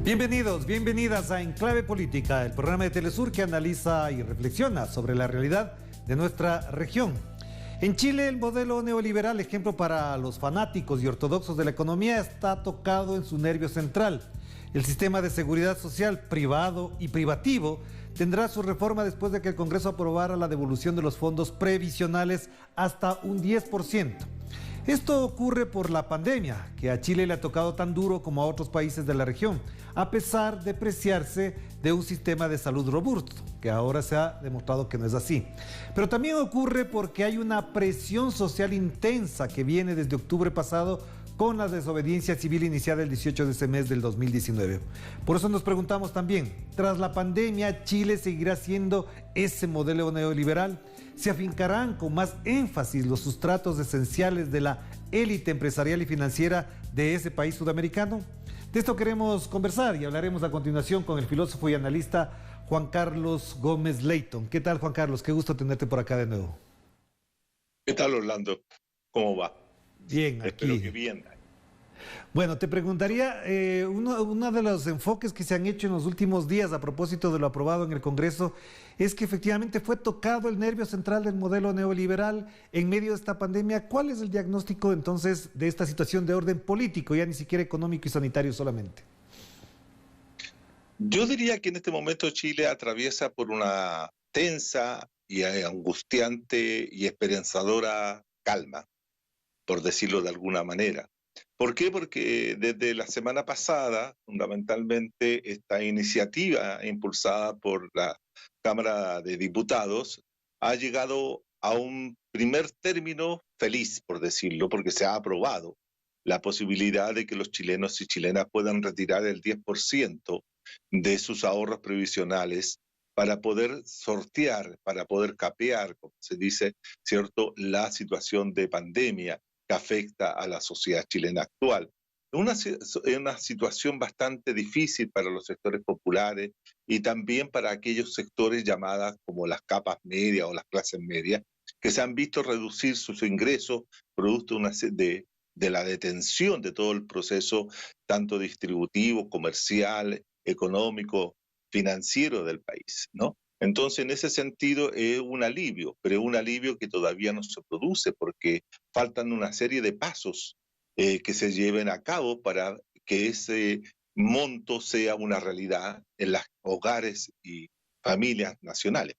Bienvenidos, bienvenidas a Enclave Política, el programa de Telesur que analiza y reflexiona sobre la realidad de nuestra región. En Chile, el modelo neoliberal, ejemplo para los fanáticos y ortodoxos de la economía, está tocado en su nervio central. El sistema de seguridad social privado y privativo tendrá su reforma después de que el Congreso aprobara la devolución de los fondos previsionales hasta un 10%. Esto ocurre por la pandemia, que a Chile le ha tocado tan duro como a otros países de la región, a pesar de preciarse de un sistema de salud robusto, que ahora se ha demostrado que no es así. Pero también ocurre porque hay una presión social intensa que viene desde octubre pasado con la desobediencia civil iniciada el 18 de ese mes del 2019. Por eso nos preguntamos también, tras la pandemia, ¿Chile seguirá siendo ese modelo neoliberal? ¿Se afincarán con más énfasis los sustratos esenciales de la élite empresarial y financiera de ese país sudamericano? De esto queremos conversar y hablaremos a continuación con el filósofo y analista Juan Carlos Gómez Leighton. ¿Qué tal, Juan Carlos? Qué gusto tenerte por acá de nuevo. ¿Qué tal, Orlando? ¿Cómo va? Bien, aquí. Espero que bien. Bueno, te preguntaría, uno de los enfoques que se han hecho en los últimos días a propósito de lo aprobado en el Congreso es que efectivamente fue tocado el nervio central del modelo neoliberal en medio de esta pandemia. ¿Cuál es el diagnóstico entonces de esta situación de orden político, ya ni siquiera económico y sanitario solamente? Yo diría que en este momento Chile atraviesa por una tensa y angustiante y esperanzadora calma, por decirlo de alguna manera. ¿Por qué? Porque desde la semana pasada, fundamentalmente, esta iniciativa impulsada por la Cámara de Diputados ha llegado a un primer término feliz, por decirlo, porque se ha aprobado la posibilidad de que los chilenos y chilenas puedan retirar el 10% de sus ahorros previsionales para poder sortear, para poder capear, como se dice, ¿cierto?, la situación de pandemia que afecta a la sociedad chilena actual. Una situación bastante difícil para los sectores populares y también para aquellos sectores llamadas como las capas medias o las clases medias, que se han visto reducir sus ingresos producto de la detención de todo el proceso, tanto distributivo, comercial, económico, financiero del país, ¿no? Entonces, en ese sentido, es un alivio, pero es un alivio que todavía no se produce porque faltan una serie de pasos que se lleven a cabo para que ese monto sea una realidad en los hogares y familias nacionales.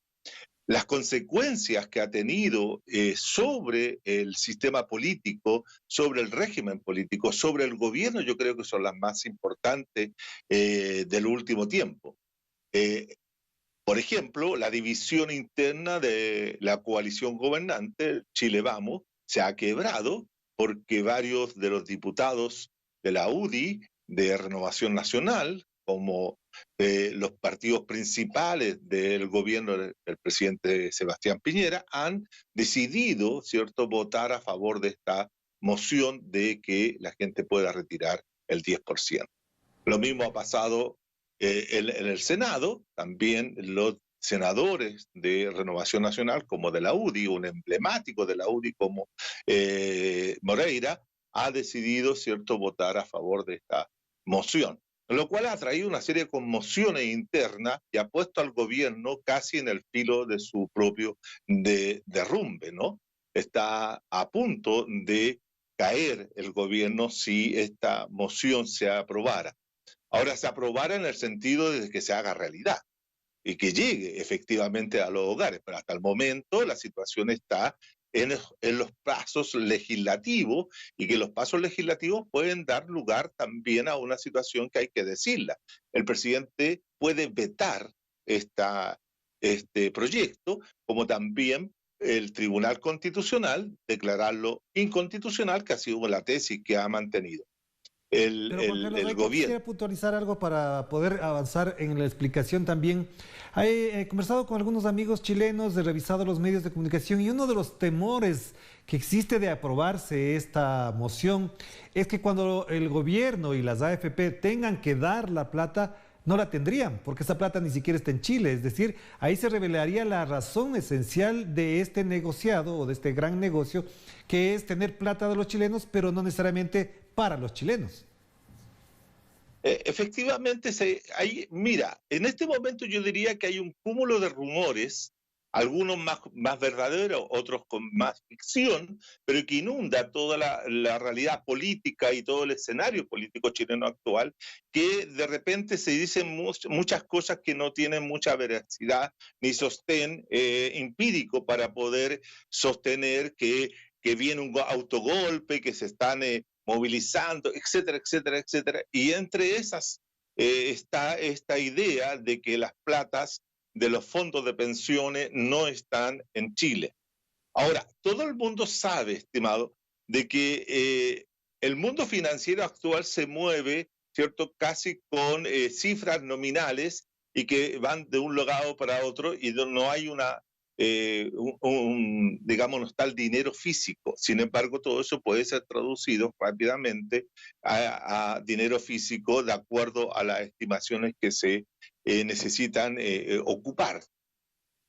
Las consecuencias que ha tenido sobre el sistema político, sobre el régimen político, sobre el gobierno, yo creo que son las más importantes del último tiempo. Por ejemplo, la división interna de la coalición gobernante, Chile Vamos, se ha quebrado porque varios de los diputados de la UDI, de Renovación Nacional, como los partidos principales del gobierno del presidente Sebastián Piñera, han decidido, ¿cierto?, votar a favor de esta moción de que la gente pueda retirar el 10%. Lo mismo ha pasado en el Senado, también los senadores de Renovación Nacional, como de la UDI, un emblemático de la UDI como Moreira, ha decidido, ¿cierto?, votar a favor de esta moción, lo cual ha traído una serie de conmociones internas y ha puesto al gobierno casi en el filo de su propio derrumbe, ¿no? Está a punto de caer el gobierno si esta moción se aprobara. Ahora, se aprobara en el sentido de que se haga realidad y que llegue efectivamente a los hogares, pero hasta el momento la situación está en los pasos legislativos y que los pasos legislativos pueden dar lugar también a una situación que hay que decirla. El presidente puede vetar este proyecto, como también el Tribunal Constitucional declararlo inconstitucional, que ha sido la tesis que ha mantenido Pero Juan Carlos, el gobierno. Quisiera puntualizar algo para poder avanzar en la explicación también. He conversado con algunos amigos chilenos, he revisado los medios de comunicación y uno de los temores que existe de aprobarse esta moción es que cuando el gobierno y las AFP tengan que dar la plata, no la tendrían, porque esa plata ni siquiera está en Chile. Es decir, ahí se revelaría la razón esencial de este negociado o de este gran negocio, que es tener plata de los chilenos, pero no necesariamente para los chilenos. Efectivamente, mira, en este momento yo diría que hay un cúmulo de rumores, algunos más verdaderos, otros con más ficción, pero que inunda toda la realidad política y todo el escenario político chileno actual, que de repente se dicen muchas cosas que no tienen mucha veracidad ni sostén empírico para poder sostener que viene un autogolpe, que se están movilizando, etcétera, etcétera, etcétera. Y entre esas está esta idea de que las platas de los fondos de pensiones no están en Chile. Ahora, todo el mundo sabe, estimado, de que el mundo financiero actual se mueve, ¿cierto?, casi con cifras nominales y que van de un lado para otro y no hay digamos, no está el dinero físico. Sin embargo, todo eso puede ser traducido rápidamente a dinero físico de acuerdo a las estimaciones que se necesitan ocupar.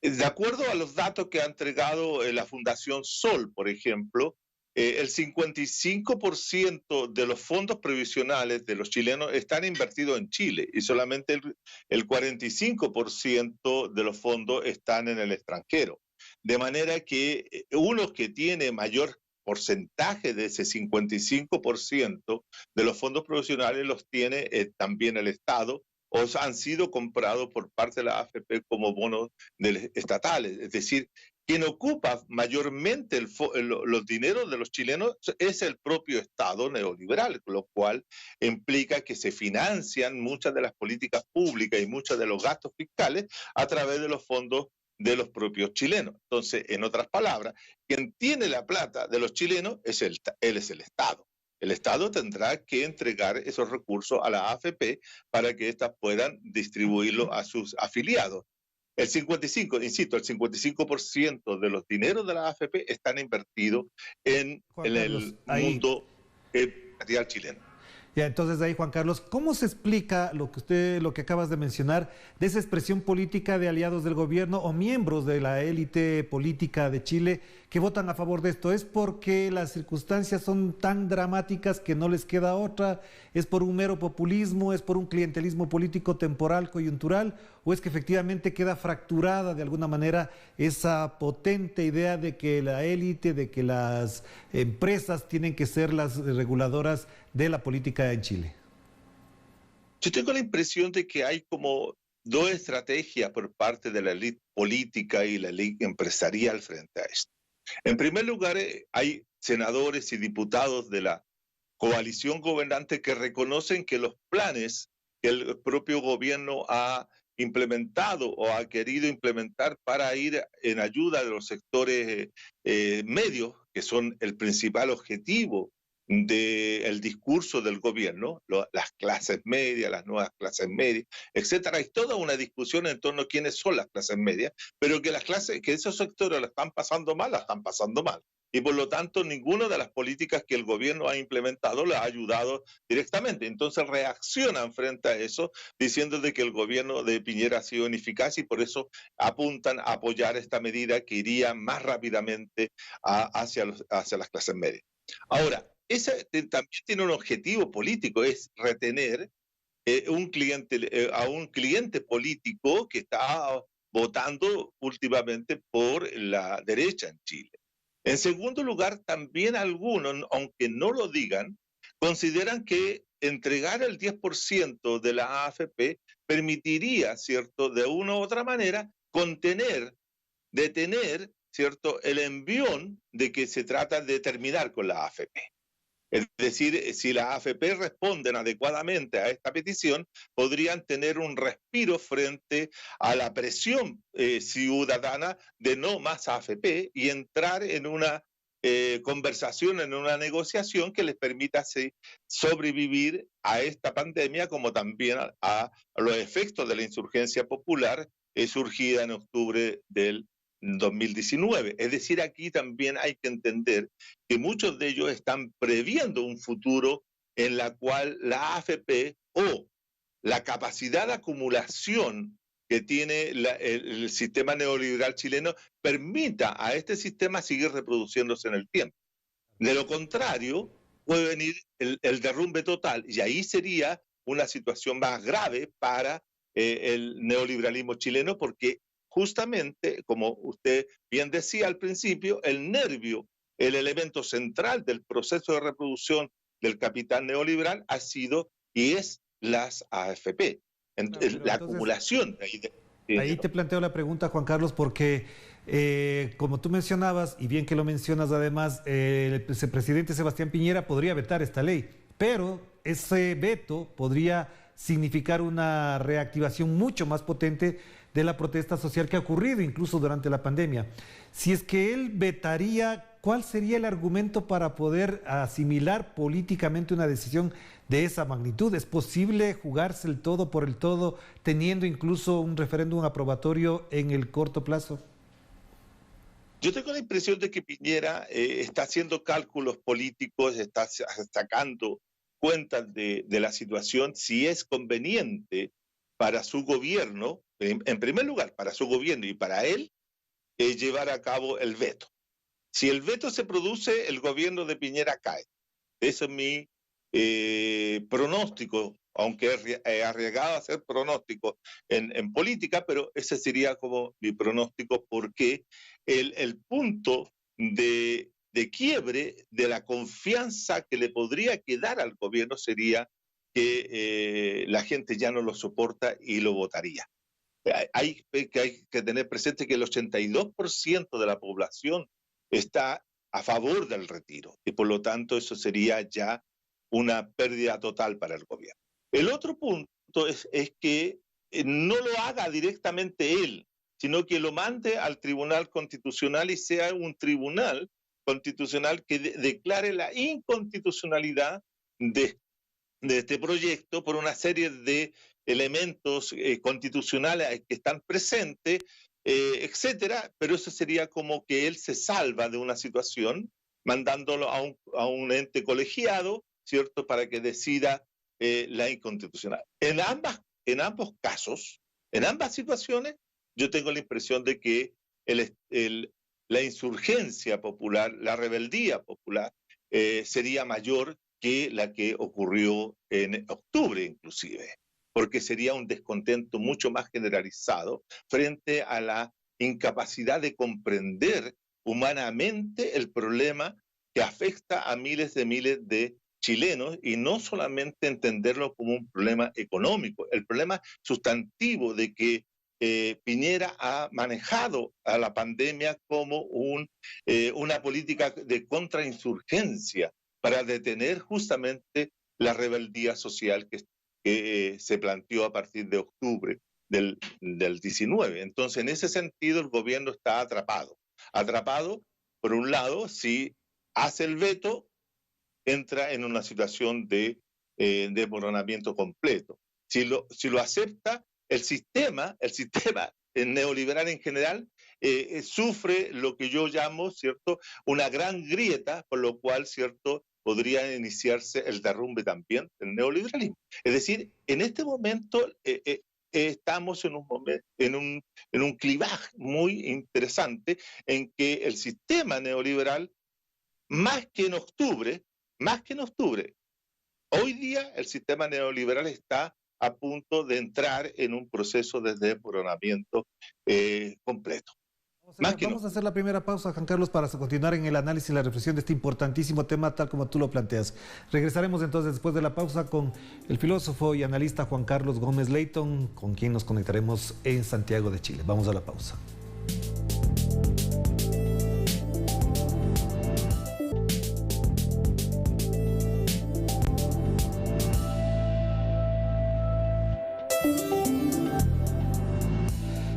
De acuerdo a los datos que ha entregado la Fundación Sol, por ejemplo, el 55% de los fondos previsionales de los chilenos están invertidos en Chile y solamente el 45% de los fondos están en el extranjero. De manera que uno que tiene mayor porcentaje de ese 55% de los fondos previsionales los tiene también el Estado o han sido comprados por parte de la AFP como bonos estatales. Es decir, quien ocupa mayormente los dineros de los chilenos es el propio Estado neoliberal, lo cual implica que se financian muchas de las políticas públicas y muchos de los gastos fiscales a través de los fondos de los propios chilenos. Entonces, en otras palabras, quien tiene la plata de los chilenos él es el Estado. El Estado tendrá que entregar esos recursos a la AFP para que éstas puedan distribuirlo a sus afiliados. El 55, insisto, el 55% de los dineros de la AFP están invertidos en el mundo empresarial chileno. Ya, entonces ahí, Juan Carlos, ¿cómo se explica lo que acabas de mencionar, de esa expresión política de aliados del gobierno o miembros de la élite política de Chile que votan a favor de esto? ¿Es porque las circunstancias son tan dramáticas que no les queda otra? ¿Es por un mero populismo? ¿Es por un clientelismo político temporal, coyuntural? ¿O es que efectivamente queda fracturada de alguna manera esa potente idea de que la élite, de que las empresas tienen que ser las reguladoras de la política en Chile? Yo tengo la impresión de que hay como dos estrategias por parte de la élite política y la élite empresarial frente a esto. En primer lugar, hay senadores y diputados de la coalición gobernante que reconocen que los planes que el propio gobierno ha implementado o ha querido implementar para ir en ayuda de los sectores medios, que son el principal objetivo del discurso del gobierno, las clases medias, las nuevas clases medias, etcétera. Hay toda una discusión en torno a quiénes son las clases medias, pero que esos sectores la están pasando mal, la están pasando mal. Y por lo tanto, ninguna de las políticas que el gobierno ha implementado le ha ayudado directamente. Entonces reaccionan frente a eso, diciendo de que el gobierno de Piñera ha sido ineficaz y por eso apuntan a apoyar esta medida que iría más rápidamente hacia las clases medias. Ahora, ese también tiene un objetivo político, es retener a un cliente político que está votando últimamente por la derecha en Chile. En segundo lugar, también algunos, aunque no lo digan, consideran que entregar el 10% de la AFP permitiría, ¿cierto?, de una u otra manera, detener, ¿cierto?, el envión de que se trata de terminar con la AFP. Es decir, si las AFP responden adecuadamente a esta petición, podrían tener un respiro frente a la presión ciudadana de no más AFP y entrar en una conversación, en una negociación que les permita sobrevivir a esta pandemia, como también a los efectos de la insurgencia popular surgida en octubre del 2019. Es decir, aquí también hay que entender que muchos de ellos están previendo un futuro en la cual la AFP o la capacidad de acumulación que tiene el sistema neoliberal chileno permita a este sistema seguir reproduciéndose en el tiempo. De lo contrario, puede venir el derrumbe total y ahí sería una situación más grave para el neoliberalismo chileno, porque justamente, como usted bien decía al principio, el nervio, el elemento central del proceso de reproducción del capital neoliberal ha sido y es las AFP. Claro, La entonces, acumulación de ahí dinero. te planteo la pregunta, Juan Carlos, porque como tú mencionabas, y bien que lo mencionas además, el presidente Sebastián Piñera podría vetar esta ley, pero ese veto podría significar una reactivación mucho más potente de la protesta social que ha ocurrido incluso durante la pandemia. Si es que él vetaría, ¿cuál sería el argumento para poder asimilar políticamente una decisión de esa magnitud? ¿Es posible jugarse el todo por el todo teniendo incluso un referéndum aprobatorio en el corto plazo? Yo tengo la impresión de que Piñera está haciendo cálculos políticos, está sacando cuentas de la situación, si es conveniente para su gobierno, en primer lugar, para su gobierno y para él, llevar a cabo el veto. Si el veto se produce, el gobierno de Piñera cae. Ese es mi pronóstico, aunque es arriesgado a hacer pronóstico en política, pero ese sería como mi pronóstico, porque el punto de quiebre de la confianza que le podría quedar al gobierno sería que la gente ya no lo soporta y lo votaría. Hay que tener presente que el 82% de la población está a favor del retiro y por lo tanto eso sería ya una pérdida total para el gobierno. El otro punto es que no lo haga directamente él, sino que lo mande al Tribunal Constitucional y sea un tribunal constitucional que declare la inconstitucionalidad de este proyecto por una serie de elementos constitucionales que están presentes, etcétera, pero eso sería como que él se salva de una situación mandándolo a un ente colegiado, ¿cierto?, para que decida la inconstitucional. En ambos casos, en ambas situaciones, yo tengo la impresión de que la insurgencia popular, la rebeldía popular, sería mayor que la que ocurrió en octubre inclusive, porque sería un descontento mucho más generalizado frente a la incapacidad de comprender humanamente el problema que afecta a miles de chilenos y no solamente entenderlo como un problema económico, el problema sustantivo de que Piñera ha manejado a la pandemia como una política de contrainsurgencia para detener justamente la rebeldía social que se planteó a partir de octubre del 19. Entonces, en ese sentido, el gobierno está atrapado. Atrapado, por un lado, si hace el veto, entra en una situación de desmoronamiento completo. Si lo acepta, el sistema neoliberal en general sufre lo que yo llamo, ¿cierto?, una gran grieta, por lo cual, ¿cierto?, podría iniciarse el derrumbe también del neoliberalismo. Es decir, en este momento estamos en un clivaje muy interesante en que el sistema neoliberal, más que en octubre, hoy día el sistema neoliberal está a punto de entrar en un proceso de desmoronamiento completo. Vamos a hacer la primera pausa, Juan Carlos, para continuar en el análisis y la reflexión de este importantísimo tema, tal como tú lo planteas. Regresaremos entonces después de la pausa con el filósofo y analista Juan Carlos Gómez Leighton, con quien nos conectaremos en Santiago de Chile. Vamos a la pausa.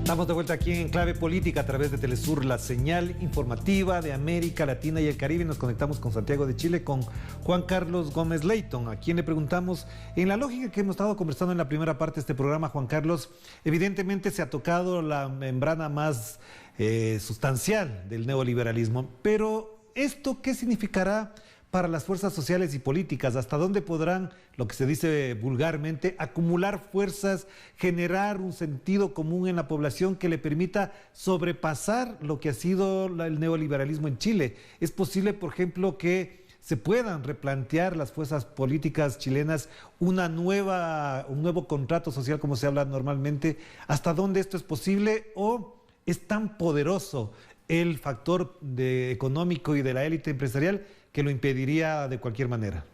Estamos de vuelta aquí en Clave Política a través de Telesur, la señal informativa de América Latina y el Caribe. Nos conectamos con Santiago de Chile, con Juan Carlos Gómez Leighton, a quien le preguntamos, en la lógica que hemos estado conversando en la primera parte de este programa, Juan Carlos, evidentemente se ha tocado la membrana más sustancial del neoliberalismo, pero ¿esto qué significará para las fuerzas sociales y políticas? ¿Hasta dónde podrán, lo que se dice vulgarmente, acumular fuerzas, generar un sentido común en la población que le permita sobrepasar lo que ha sido el neoliberalismo en Chile? ¿Es posible, por ejemplo, que se puedan replantear las fuerzas políticas chilenas un nuevo contrato social como se habla normalmente? ¿Hasta dónde esto es posible o es tan poderoso el factor económico y de la élite empresarial que lo impediría de cualquier manera?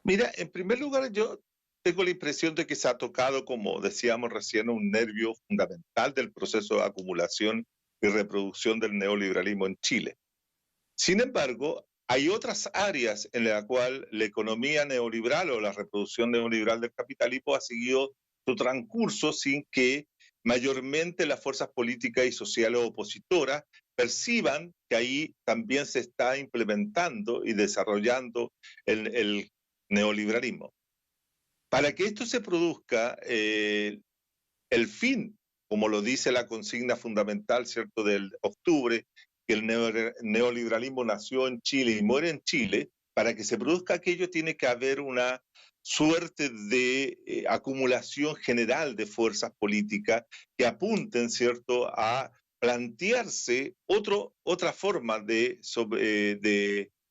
Mira, en primer lugar, yo tengo la impresión de que se ha tocado, como decíamos recién, un nervio fundamental del proceso de acumulación y reproducción del neoliberalismo en Chile. Sin embargo, hay otras áreas en las cuales la economía neoliberal o la reproducción neoliberal del capitalismo ha seguido su transcurso sin que mayormente las fuerzas políticas y sociales opositoras perciban que ahí también se está implementando y desarrollando el neoliberalismo. Para que esto se produzca, el fin, como lo dice la consigna fundamental, ¿cierto?, del octubre, que el neoliberalismo nació en Chile y muere en Chile, para que se produzca aquello tiene que haber una suerte de acumulación general de fuerzas políticas que apunten, ¿cierto?, a plantearse otra forma de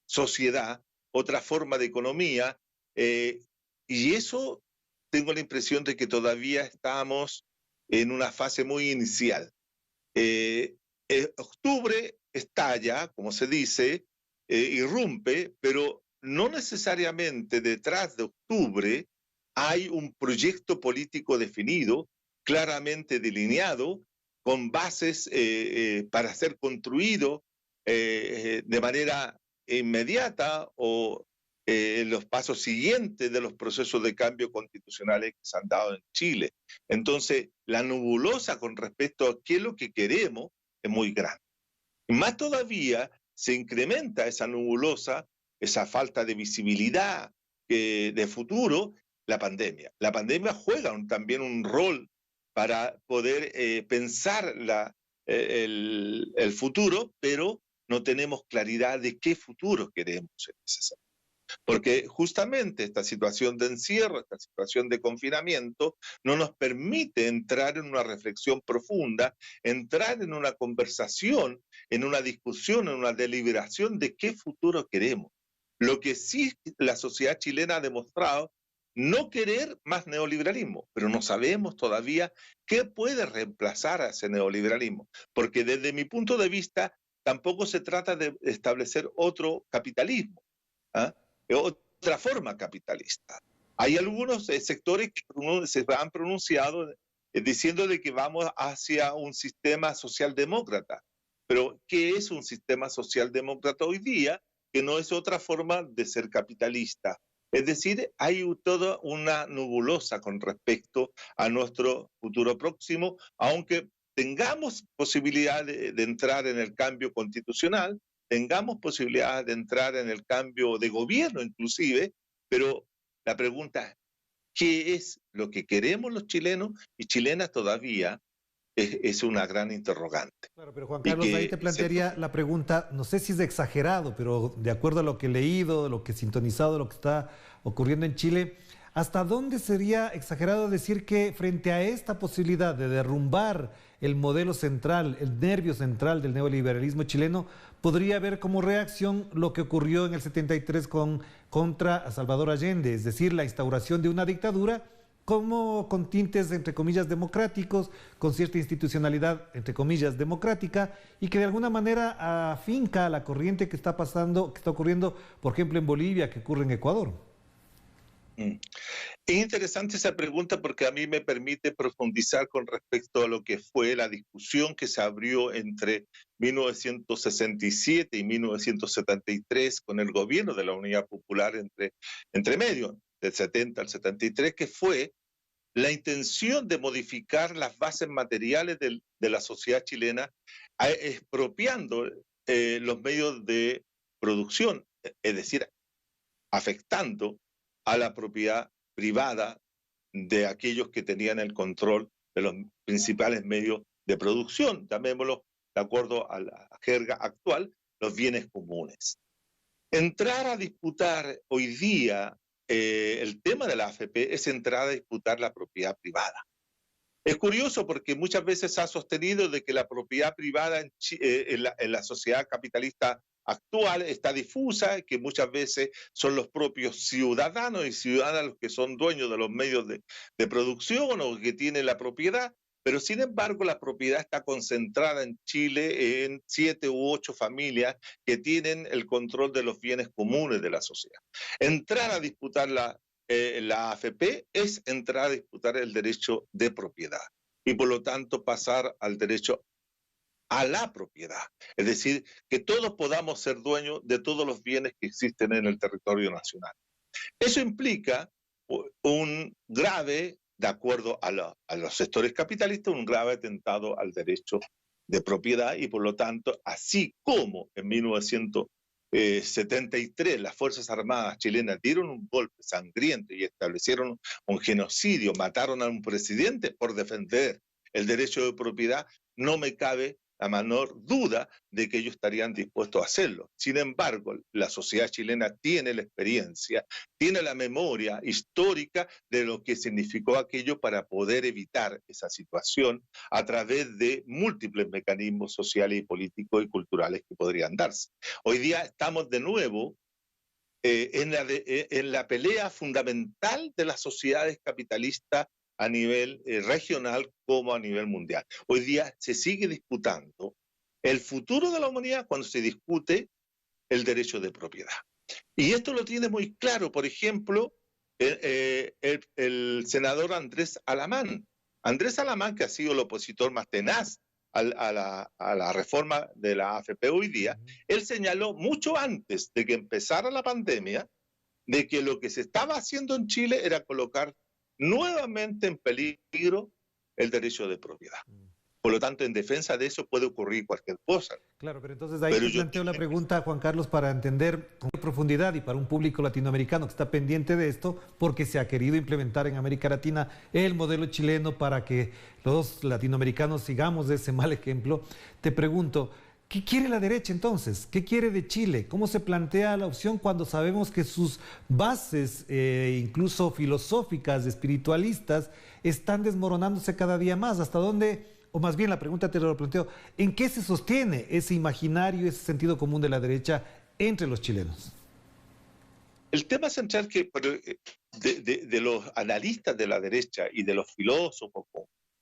sociedad, otra forma de economía, y eso tengo la impresión de que todavía estamos en una fase muy inicial. Octubre estalla, como se dice, irrumpe, pero no necesariamente detrás de octubre hay un proyecto político definido, claramente delineado, con bases para ser construido de manera inmediata o en los pasos siguientes de los procesos de cambio constitucionales que se han dado en Chile. Entonces, la nebulosa con respecto a qué es lo que queremos es muy grande. Más todavía se incrementa esa nebulosa, esa falta de visibilidad de futuro, la pandemia. La pandemia juega también un rol para poder pensar el futuro, pero no tenemos claridad de qué futuro queremos en ese sentido. Porque justamente esta situación de encierro, esta situación de confinamiento, no nos permite entrar en una reflexión profunda, entrar en una conversación, en una discusión, en una deliberación de qué futuro queremos. Lo que sí la sociedad chilena ha demostrado, no querer más neoliberalismo, pero no sabemos todavía qué puede reemplazar a ese neoliberalismo. Porque desde mi punto de vista, tampoco se trata de establecer otro capitalismo, ¿ah? Otra forma capitalista. Hay algunos sectores que se han pronunciado diciendo de que vamos hacia un sistema socialdemócrata. Pero, ¿qué es un sistema socialdemócrata hoy día? Que no es otra forma de ser capitalista. Es decir, hay toda una nebulosa con respecto a nuestro futuro próximo, aunque tengamos posibilidad de entrar en el cambio constitucional, tengamos posibilidad de entrar en el cambio de gobierno inclusive, pero la pregunta es, ¿qué es lo que queremos los chilenos y chilenas todavía? Es una gran interrogante. Claro, pero Juan Carlos, ahí te plantearía la pregunta, no sé si es exagerado, pero de acuerdo a lo que he leído, lo que he sintonizado, lo que está ocurriendo en Chile, ¿hasta dónde sería exagerado decir que frente a esta posibilidad de derrumbar el modelo central, el nervio central del neoliberalismo chileno, podría haber como reacción lo que ocurrió en el 73 contra Salvador Allende, es decir, la instauración de una dictadura como con tintes, entre comillas, democráticos, con cierta institucionalidad, entre comillas, democrática, y que de alguna manera afinca la corriente que está pasando, que está ocurriendo, por ejemplo, en Bolivia, que ocurre en Ecuador? Es interesante esa pregunta porque a mí me permite profundizar con respecto a lo que fue la discusión que se abrió entre 1967 y 1973 con el gobierno de la Unidad Popular entre medio, del 70 al 73, que fue la intención de modificar las bases materiales de la sociedad chilena, expropiando los medios de producción, es decir, afectando a la propiedad privada de aquellos que tenían el control de los principales medios de producción, llamémoslo de acuerdo a la jerga actual, los bienes comunes. Entrar a disputar hoy día el tema de la AFP es entrar a disputar la propiedad privada. Es curioso porque muchas veces se ha sostenido de que la propiedad privada en la sociedad capitalista actual está difusa, que muchas veces son los propios ciudadanos y ciudadanas los que son dueños de los medios de producción o que tienen la propiedad, pero sin embargo la propiedad está concentrada en Chile en 7 u 8 familias que tienen el control de los bienes comunes de la sociedad. Entrar a disputar la AFP es entrar a disputar el derecho de propiedad y por lo tanto pasar al derecho a la propiedad. Es decir, que todos podamos ser dueños de todos los bienes que existen en el territorio nacional. Eso implica un grave, de acuerdo a los sectores capitalistas, un grave atentado al derecho de propiedad y por lo tanto, así como en 1973 las Fuerzas Armadas chilenas dieron un golpe sangriento y establecieron un genocidio, mataron a un presidente por defender el derecho de propiedad, no me cabe la menor duda de que ellos estarían dispuestos a hacerlo. Sin embargo, la sociedad chilena tiene la experiencia, tiene la memoria histórica de lo que significó aquello para poder evitar esa situación a través de múltiples mecanismos sociales y políticos y culturales que podrían darse. Hoy día estamos de nuevo en la pelea fundamental de las sociedades capitalistas a nivel regional como a nivel mundial. Hoy día se sigue disputando el futuro de la humanidad cuando se discute el derecho de propiedad. Y esto lo tiene muy claro, por ejemplo, el senador Andrés Alamán. Andrés Alamán, que ha sido el opositor más tenaz a la reforma de la AFP hoy día, él señaló mucho antes de que empezara la pandemia de que lo que se estaba haciendo en Chile era colocar nuevamente en peligro el derecho de propiedad. Por lo tanto, en defensa de eso puede ocurrir cualquier cosa. Claro, pero entonces ahí te planteo la pregunta, Juan Carlos, para entender con profundidad y para un público latinoamericano que está pendiente de esto, porque se ha querido implementar en América Latina el modelo chileno para que los latinoamericanos sigamos de ese mal ejemplo. Te pregunto, ¿qué quiere la derecha entonces? ¿Qué quiere de Chile? ¿Cómo se plantea la opción cuando sabemos que sus bases, incluso filosóficas, espiritualistas, están desmoronándose cada día más? ¿Hasta dónde, o más bien la pregunta te lo planteo, en qué se sostiene ese imaginario, ese sentido común de la derecha entre los chilenos? El tema central que de los analistas de la derecha y de los filósofos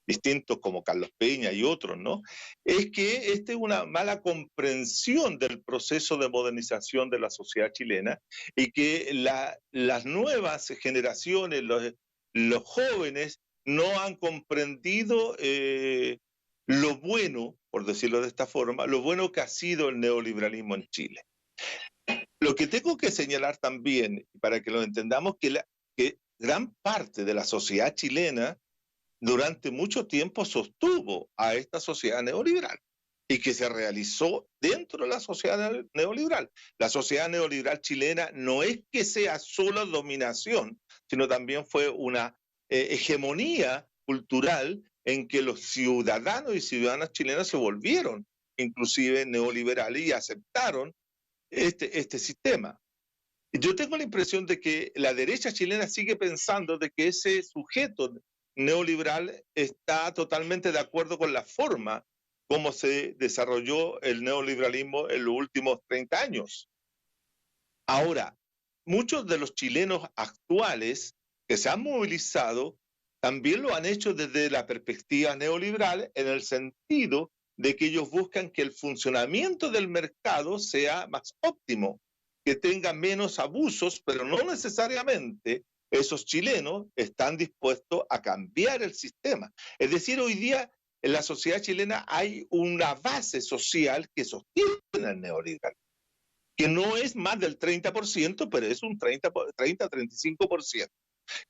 distintos como Carlos Peña y otros, ¿no? Es que esta es una mala comprensión del proceso de modernización de la sociedad chilena y que las nuevas generaciones, los jóvenes, no han comprendido lo bueno, por decirlo de esta forma, lo bueno que ha sido el neoliberalismo en Chile. Lo que tengo que señalar también, para que lo entendamos, que gran parte de la sociedad chilena durante mucho tiempo sostuvo a esta sociedad neoliberal y que se realizó dentro de la sociedad neoliberal. La sociedad neoliberal chilena no es que sea solo dominación, sino también fue una hegemonía cultural en que los ciudadanos y ciudadanas chilenas se volvieron inclusive neoliberales y aceptaron este sistema. Yo tengo la impresión de que la derecha chilena sigue pensando de que ese sujeto neoliberal está totalmente de acuerdo con la forma como se desarrolló el neoliberalismo en los últimos 30 años. Ahora, muchos de los chilenos actuales que se han movilizado también lo han hecho desde la perspectiva neoliberal en el sentido de que ellos buscan que el funcionamiento del mercado sea más óptimo, que tenga menos abusos, pero no necesariamente esos chilenos están dispuestos a cambiar el sistema. Es decir, hoy día en la sociedad chilena hay una base social que sostiene el neoliberalismo, que no es más del 30%, pero es un 30-35%,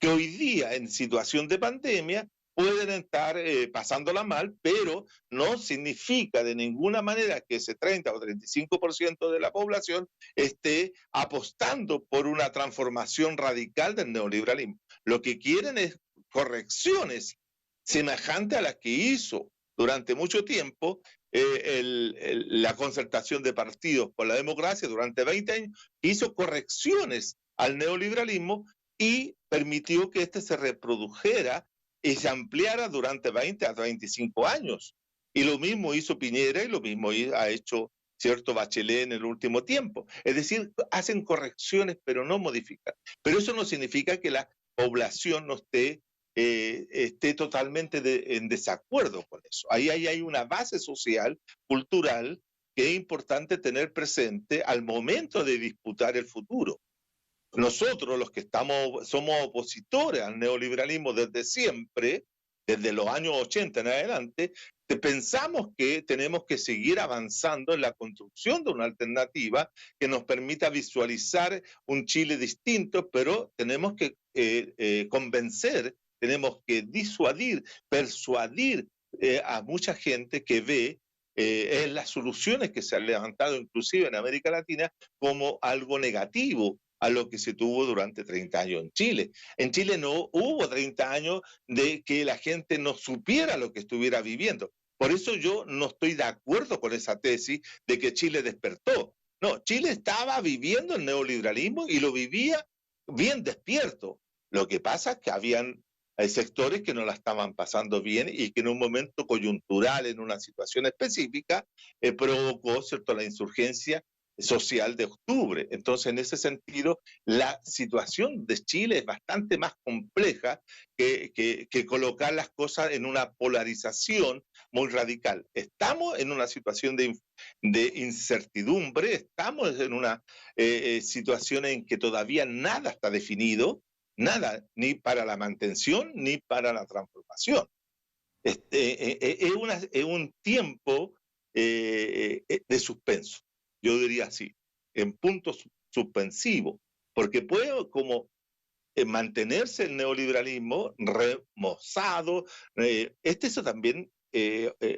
que hoy día en situación de pandemia pueden estar pasándola mal, pero no significa de ninguna manera que ese 30 o 35% de la población esté apostando por una transformación radical del neoliberalismo. Lo que quieren es correcciones semejantes a las que hizo durante mucho tiempo la concertación de partidos por la democracia durante 20 años, hizo correcciones al neoliberalismo y permitió que este se reprodujera y se ampliara durante 20 a 25 años. Y lo mismo hizo Piñera y lo mismo ha hecho ¿cierto?, Bachelet en el último tiempo. Es decir, hacen correcciones, pero no modifican. Pero eso no significa que la población no esté totalmente en desacuerdo con eso. Ahí hay una base social, cultural, que es importante tener presente al momento de disputar el futuro. Nosotros, los que somos opositores al neoliberalismo desde siempre, desde los años 80 en adelante, pensamos que tenemos que seguir avanzando en la construcción de una alternativa que nos permita visualizar un Chile distinto, pero tenemos que convencer, tenemos que disuadir, persuadir a mucha gente que ve en las soluciones que se han levantado inclusive en América Latina como algo negativo a lo que se tuvo durante 30 años en Chile. En Chile no hubo 30 años de que la gente no supiera lo que estuviera viviendo. Por eso yo no estoy de acuerdo con esa tesis de que Chile despertó. No, Chile estaba viviendo el neoliberalismo y lo vivía bien despierto. Lo que pasa es que habían sectores que no la estaban pasando bien y que en un momento coyuntural, en una situación específica, provocó, ¿cierto?, la insurgencia social de octubre. Entonces, en ese sentido, la situación de Chile es bastante más compleja que colocar las cosas en una polarización muy radical. Estamos en una situación de incertidumbre, estamos en una situación en que todavía nada está definido, nada, ni para la mantención ni para la transformación. Es un tiempo de suspenso. Yo diría así, en punto suspensivo, porque puede como mantenerse el neoliberalismo remozado. Eso también,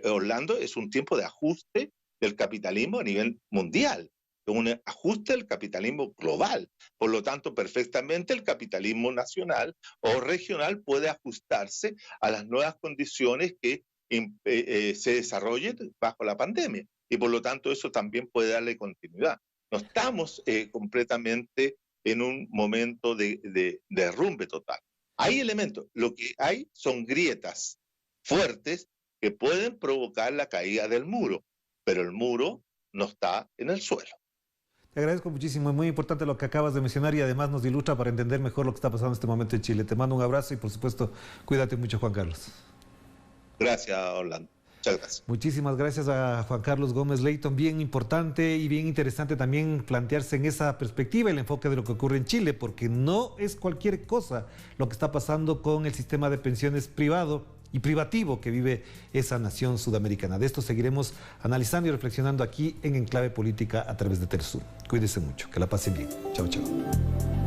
Orlando, es un tiempo de ajuste del capitalismo a nivel mundial, un ajuste del capitalismo global. Por lo tanto, perfectamente el capitalismo nacional o regional puede ajustarse a las nuevas condiciones que se desarrollen bajo la pandemia. Y por lo tanto eso también puede darle continuidad. No estamos completamente en un momento de derrumbe total. Hay elementos, lo que hay son grietas fuertes que pueden provocar la caída del muro, pero el muro no está en el suelo. Te agradezco muchísimo, es muy importante lo que acabas de mencionar y además nos ilustra para entender mejor lo que está pasando en este momento en Chile. Te mando un abrazo y por supuesto, cuídate mucho, Juan Carlos. Gracias, Orlando. Muchas gracias. Muchísimas gracias a Juan Carlos Gómez Leighton. Bien importante y bien interesante también plantearse en esa perspectiva el enfoque de lo que ocurre en Chile, porque no es cualquier cosa lo que está pasando con el sistema de pensiones privado y privativo que vive esa nación sudamericana. De esto seguiremos analizando y reflexionando aquí en Enclave Política a través de Telesur. Cuídense mucho, que la pasen bien. Chao, chao.